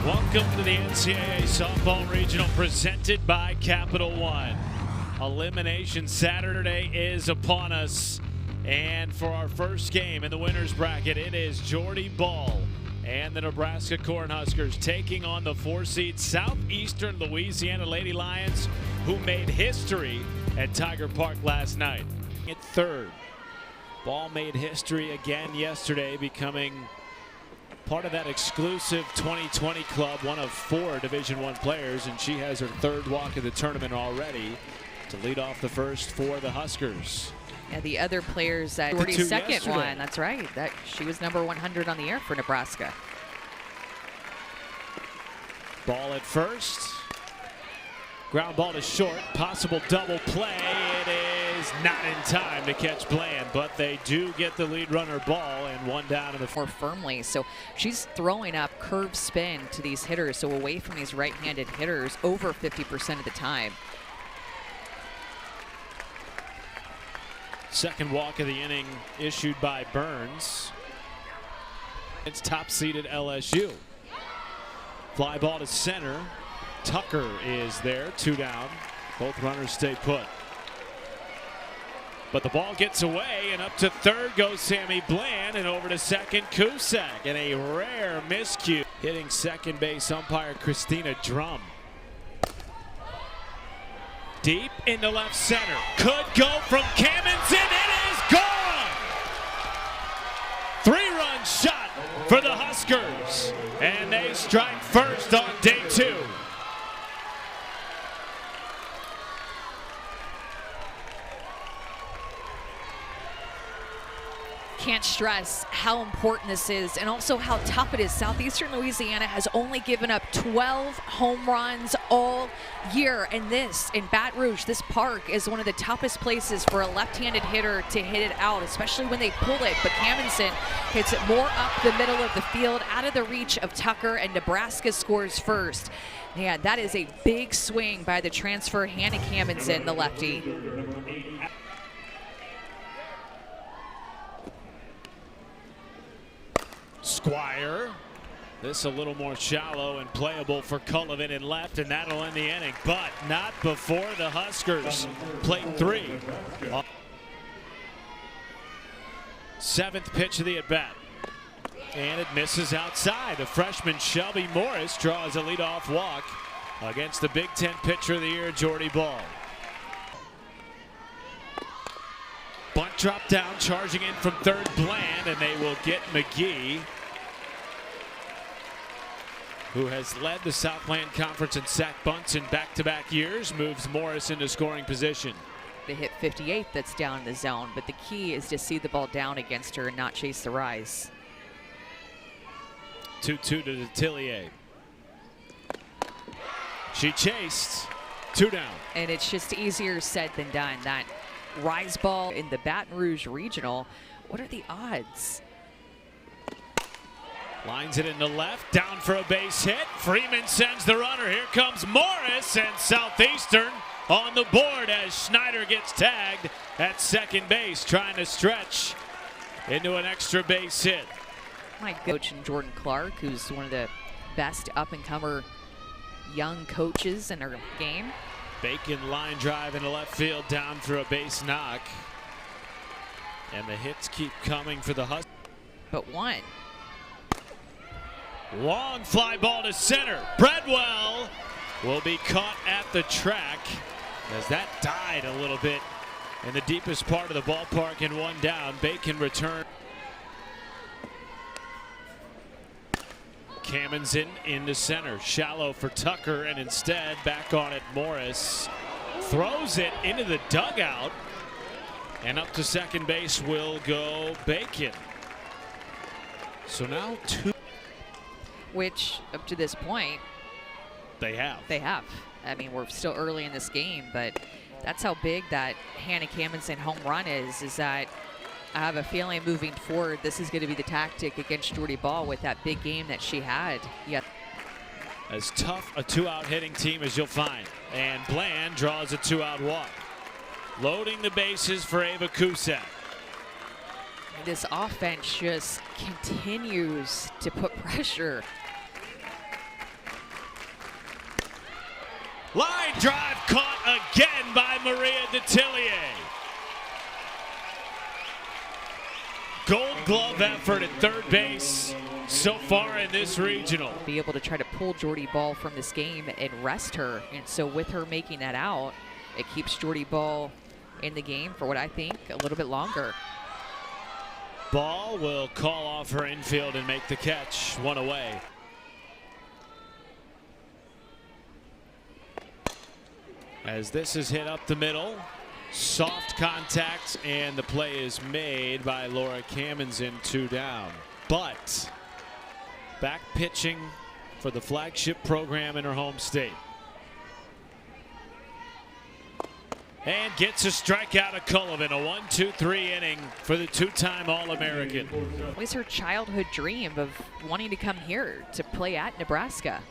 Welcome to the NCAA Softball Regional presented by Capital One. Elimination Saturday is upon us. And for our first game in the winner's bracket, it is Jordy Ball and the Nebraska Cornhuskers taking on the 4-seed Southeastern Louisiana Lady Lions, who made history at Tiger Park last night. At third, Ball made history again yesterday, becoming part of that exclusive 2020 club, one of 4 Division I players, and she has her third walk of the tournament already to lead off the first for the Huskers. Yeah, the other players that Jordy's second one. That's right. That she was number 100 on the air for Nebraska. Ball at first. Ground ball to short. Possible double play. It is not in time to catch Bland, but they do get the lead runner ball and one down in the more firmly. So she's throwing up curve spin to these hitters, so away from these right-handed hitters over 50% of the time. Second walk of the inning issued by Burns. It's top-seeded LSU. Fly ball to center. Tucker is there, 2 down. Both runners stay put. But the ball gets away, and up to third goes Sammy Bland, and over to second, Cusack. And a rare miscue. Hitting second base umpire Christina Drum. Deep into left center. Could go from Cammonson. It is gone! 3-run shot for the Huskers. And they strike first on day 2. Can't stress how important this is and also how tough it is. Southeastern Louisiana has only given up 12 home runs all year, and this in Baton Rouge, this park is one of the toughest places for a left-handed hitter to hit it out, especially when they pull it. But Cammonson hits it more up the middle of the field, out of the reach of Tucker, and Nebraska scores first. Yeah, that is a big swing by the transfer Hannah Cammonson, the lefty. Squire. This a little more shallow and playable for Cullivan in left, and that'll end the inning, but not before the Huskers plate 3. 7th pitch of the at-bat, and it misses outside. The freshman Shelby Morris draws a leadoff walk against the Big Ten pitcher of the year, Jordy Ball. Bunt drop down, charging in from third, Bland, and they will get McGee, who has led the Southland Conference in sack bunts in back-to-back years, moves Morris into scoring position. They hit 58, that's down in the zone, but the key is to see the ball down against her and not chase the rise. 2-2 to Detillier. She chased, 2 down. And it's just easier said than done. That rise ball in the Baton Rouge Regional, what are the odds? Lines it into left, down for a base hit. Freeman sends the runner. Here comes Morris, and Southeastern on the board as Schneider gets tagged at second base, trying to stretch into an extra base hit. My coach, Jordan Clark, who's one of the best up-and-comer young coaches in our game. Bacon line drive into left field, down for a base knock. And the hits keep coming for the Huskers. But one. Long fly ball to center. Bredwell will be caught at the track as that died a little bit in the deepest part of the ballpark, and 1 down. Bacon return. Cammonson into center. Shallow for Tucker, and instead back on it Morris. Throws it into the dugout, and up to second base will go Bacon. So now 2. Which, up to this point, they have. I mean, we're still early in this game, but that's how big that Hannah Cammonson home run is that I have a feeling moving forward, this is going to be the tactic against Jordy Ball with that big game that she had. Yeah. As tough a 2-out hitting team as you'll find. And Bland draws a 2-out walk. Loading the bases for Ava Cusack. This offense just continues to put pressure Line drive caught again by Maria Detillier. Gold glove effort at third base so far in this regional. Be able to try to pull Jordy Ball from this game and rest her. And so with her making that out, it keeps Jordy Ball in the game for what I think a little bit longer. Ball will call off her infield and make the catch. One away. As this is hit up the middle. Soft contact, and the play is made by Laura Kamenzen, 2 down. But back pitching for the flagship program in her home state. And gets a strikeout of Cullivan. A 1-2-3 inning for the 2-time All-American. What is her childhood dream of wanting to come here to play at Nebraska?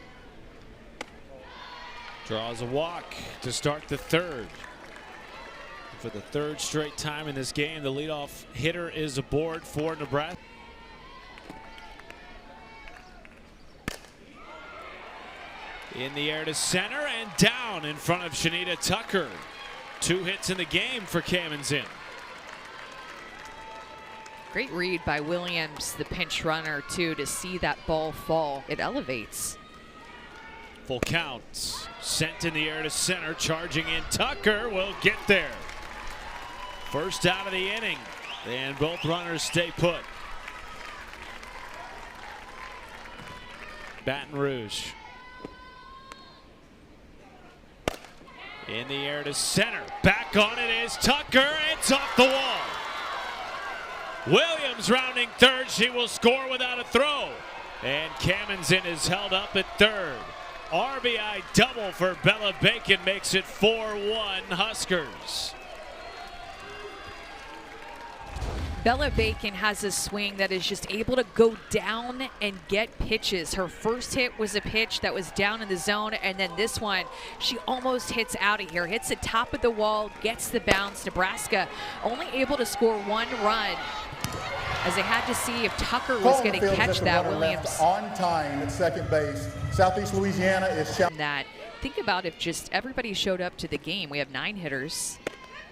Draws a walk to start the third. For the third straight time in this game, the leadoff hitter is aboard for Nebraska. In the air to center and down in front of Shanita Tucker. 2 hits in the game for Kamenzen. Great read by Williams, the pinch runner, too, to see that ball fall. It elevates. Full count. Sent in the air to center. Charging in. Tucker will get there. First out of the inning, and both runners stay put. Baton Rouge. In the air to center. Back on it is Tucker. It's off the wall. Williams rounding third. She will score without a throw. And Kamenzen is held up at third. RBI double for Bella Bacon makes it 4-1 Huskers. Bella Bacon has a swing that is just able to go down and get pitches. Her first hit was a pitch that was down in the zone, and then this one, she almost hits out of here. Hits the top of the wall, gets the bounce. Nebraska only able to score 1 run as they had to see if Tucker was going to catch that. Williams on time at second base. Southeast Louisiana is that. Think about if just everybody showed up to the game. We have 9 hitters.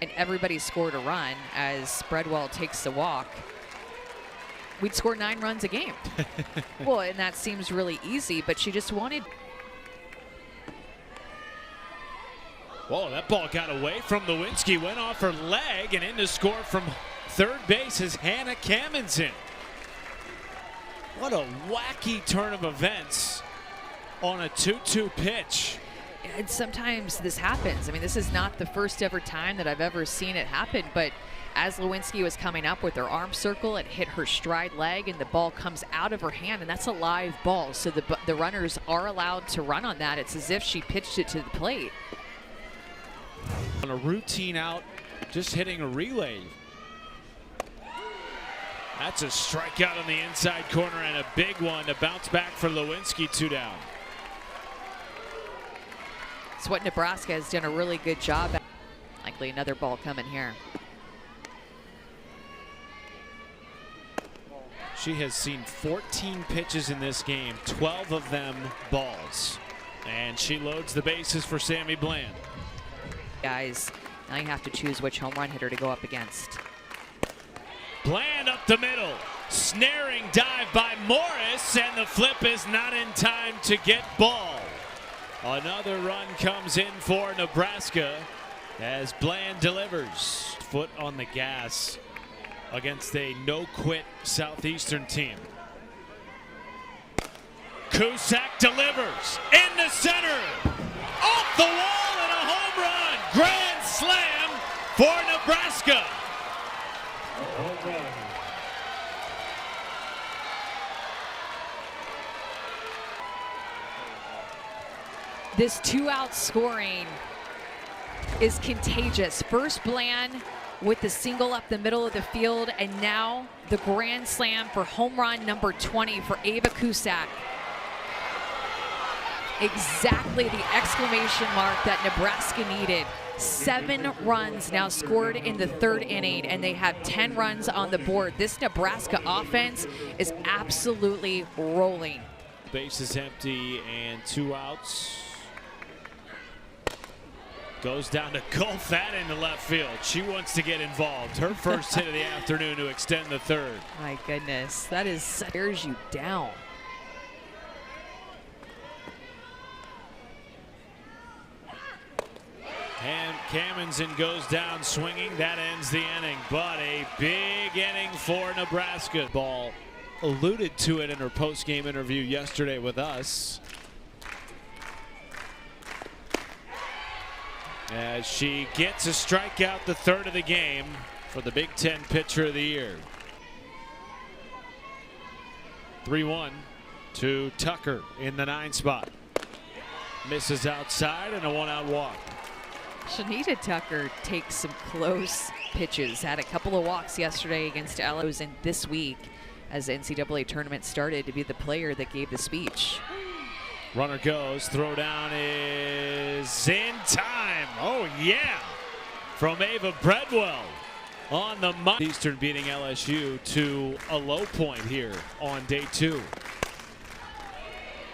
And everybody scored a run as Spreadwell takes the walk. We'd score 9 runs a game. Well, and that seems really easy, but she just wanted. Whoa, that ball got away from Lewinsky, went off her leg, and in to score from third base is Hannah Kamenzen. What a wacky turn of events on a 2-2 pitch. And sometimes this happens. I mean, this is not the first ever time that I've ever seen it happen, but as Lewinsky was coming up with her arm circle, it hit her stride leg and the ball comes out of her hand, and that's a live ball. So the runners are allowed to run on that. It's as if she pitched it to the plate. On a routine out, just hitting a relay. That's a strikeout on the inside corner and a big one to bounce back for Lewinsky, 2 down. It's what Nebraska has done a really good job at. Likely another ball coming here. She has seen 14 pitches in this game, 12 of them balls. And she loads the bases for Sammy Bland. Guys, now you have to choose which home run hitter to go up against. Bland up the middle. Snaring dive by Morris, and the flip is not in time to get Ball. Another run comes in for Nebraska as Bland delivers. Foot on the gas against a no-quit Southeastern team. Cusack delivers in the center, off the wall, and a home run. Grand slam for Nebraska. This 2-out scoring is contagious. First Bland with the single up the middle of the field, and now the grand slam for home run number 20 for Ava Cusack. Exactly the exclamation mark that Nebraska needed. 7 runs now scored in the third inning, and they have 10 runs on the board. This Nebraska offense is absolutely rolling. Base is empty and 2 outs. Goes down to gulf that into left field. She wants to get involved. Her first hit of the afternoon to extend the third. My goodness, that wears you down. And Kamenzen goes down swinging. That ends the inning, but a big inning for Nebraska. Ball alluded to it in her post-game interview yesterday with us, as she gets a strikeout, the third of the game, for the Big Ten Pitcher of the Year. 3-1 to Tucker in the 9 spot. Misses outside and a 1-out walk. Shanita Tucker takes some close pitches. Had a couple of walks yesterday against LSU, and this week, as the NCAA tournament started, to be the player that gave the speech. Runner goes, throw down is in time. Oh yeah, from Ava Breadwell on the month. Eastern beating LSU to a low point here on day 2.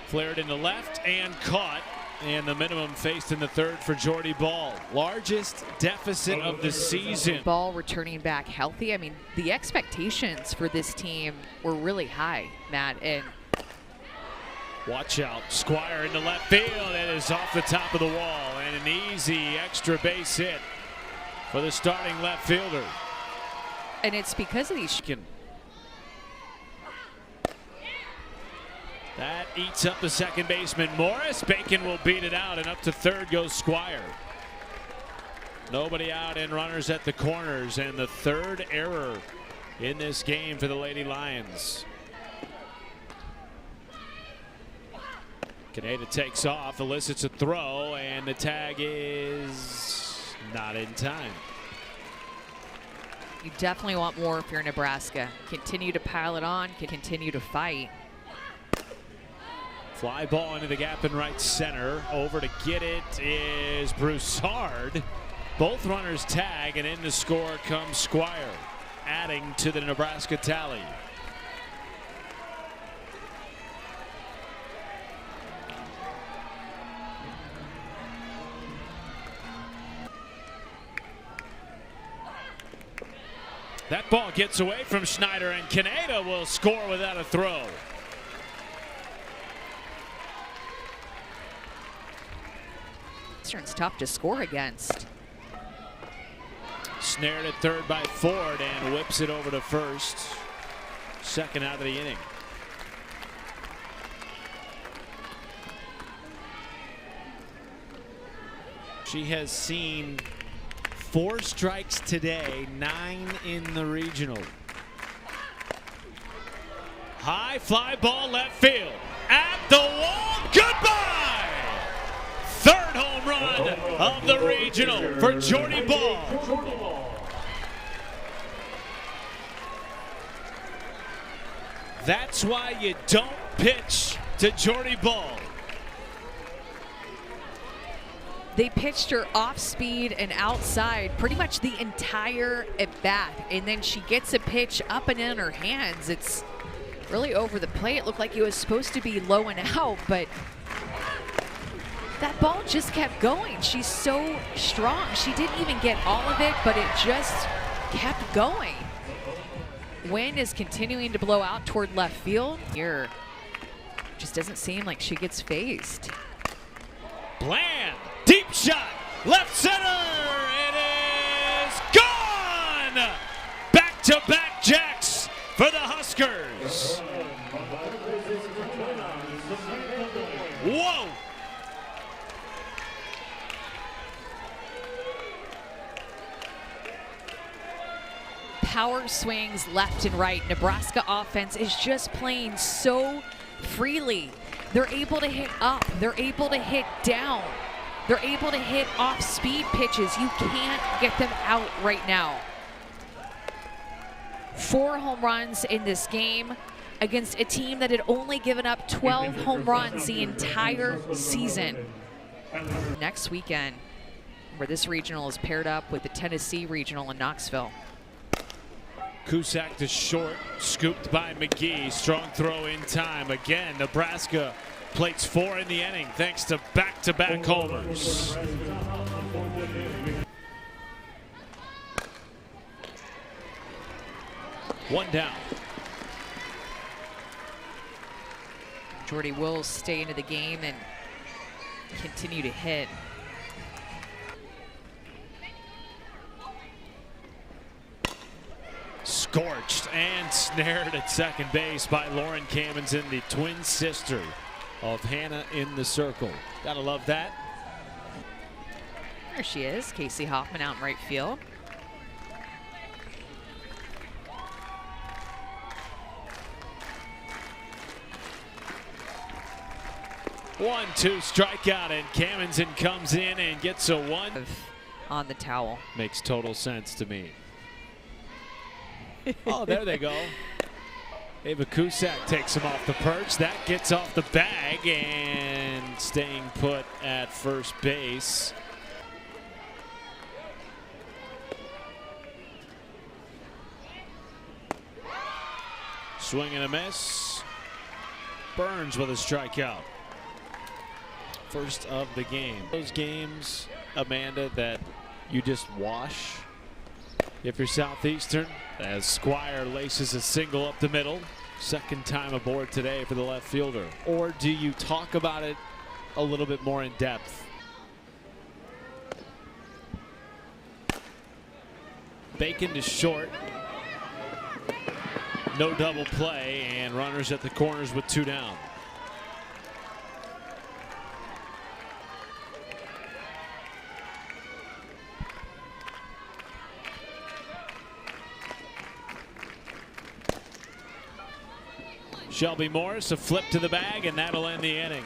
Flared into left and caught, and the minimum faced in the third for Jordy Ball. Largest deficit of the season. Ball returning back healthy. I mean, the expectations for this team were really high, Matt, and watch out, Squire into left field. It is off the top of the wall, and an easy extra base hit for the starting left fielder. And it's because of these. That eats up the second baseman, Morris. Bacon will beat it out, and up to third goes Squire. Nobody out and runners at the corners, and the third error in this game for the Lady Lions. Kaneda takes off, elicits a throw, and the tag is not in time. You definitely want more if you're Nebraska. Continue to pile it on, continue to fight. Fly ball into the gap in right center. Over to get it is Broussard. Both runners tag, and in to score comes Squire, adding to the Nebraska tally. That ball gets away from Schneider, and Kaneda will score without a throw. Eastern's tough to score against. Snared at third by Ford and whips it over to first. Second out of the inning. She has seen 4 strikes today, 9 in the regional. High fly ball left field. At the wall, goodbye! Third home run of the regional for Jordy Ball. That's why you don't pitch to Jordy Ball. They pitched her off speed and outside pretty much the entire at bat, and then she gets a pitch up and in her hands. It's really over the plate. It looked like it was supposed to be low and out, but that ball just kept going. She's so strong. She didn't even get all of it, but it just kept going. Wind is continuing to blow out toward left field. Here, just doesn't seem like she gets phased. Bland, deep shot, left center. It is gone. Back-to-back jacks for the Huskers. Whoa. Power swings left and right. Nebraska offense is just playing so freely. They're able to hit up. They're able to hit down. They're able to hit off-speed pitches. You can't get them out right now. 4 home runs in this game against a team that had only given up 12 home runs the entire season. Next weekend, where this regional is paired up with the Tennessee regional in Knoxville. Cusack to short, scooped by McGee. Strong throw in time. Again, Nebraska plates 4 in the inning thanks to back-to-back homers. One down. Jordy will stay into the game and continue to hit. Scorched and snared at second base by Lauren Camenzind, the twin sister of Hannah in the circle. Gotta love that. There she is, Casey Hoffman out in right field. One-two strikeout, and Camenzind comes in and gets a one. On the towel. Makes total sense to me. Oh, there they go. Ava Cusack takes him off the perch. That gets off the bag and staying put at first base. Swing and a miss. Burns with a strikeout. First of the game. Those games, Amanda, that you just wash if you're Southeastern, as Squire laces a single up the middle. Second time aboard today for the left fielder. Or do you talk about it a little bit more in depth? Bacon to short. No double play, and runners at the corners with two down. Shelby Morris, a flip to the bag, and that'll end the inning.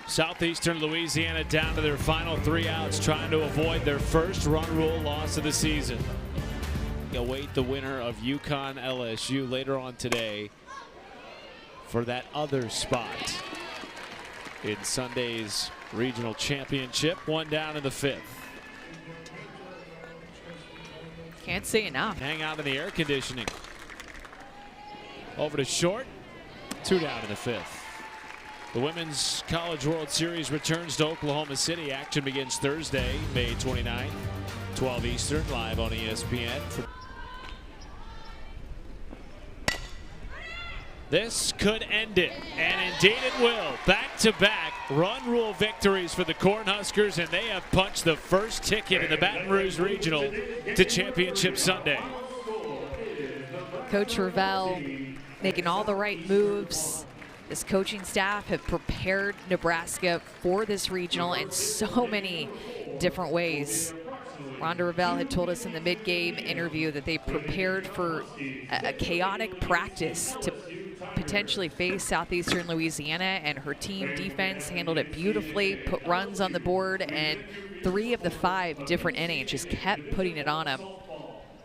Southeastern Louisiana down to their final 3 outs, trying to avoid their first run rule loss of the season. Await the winner of UConn LSU later on today for that other spot in Sunday's regional championship. One down in the 5th. Can't say enough. Hang out in the air conditioning. Over to short. Two down in the 5th. The Women's College World Series returns to Oklahoma City. Action begins Thursday, May 29th, 12 Eastern, live on ESPN. This could end it, and indeed it will. Back-to-back run rule victories for the Cornhuskers, and they have punched the first ticket in the Baton Rouge Regional to Championship Sunday. Coach Ravel making all the right moves. This coaching staff have prepared Nebraska for this regional in so many different ways. Rhonda Ravel had told us in the mid-game interview that they prepared for a chaotic practice to potentially face Southeastern Louisiana, and her team defense handled it beautifully, put runs on the board, and 3 of the 5 different innings just kept putting it on them.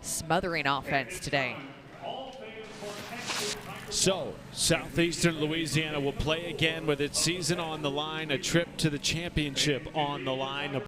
Smothering offense today. So, Southeastern Louisiana will play again with its season on the line, a trip to the championship on the line.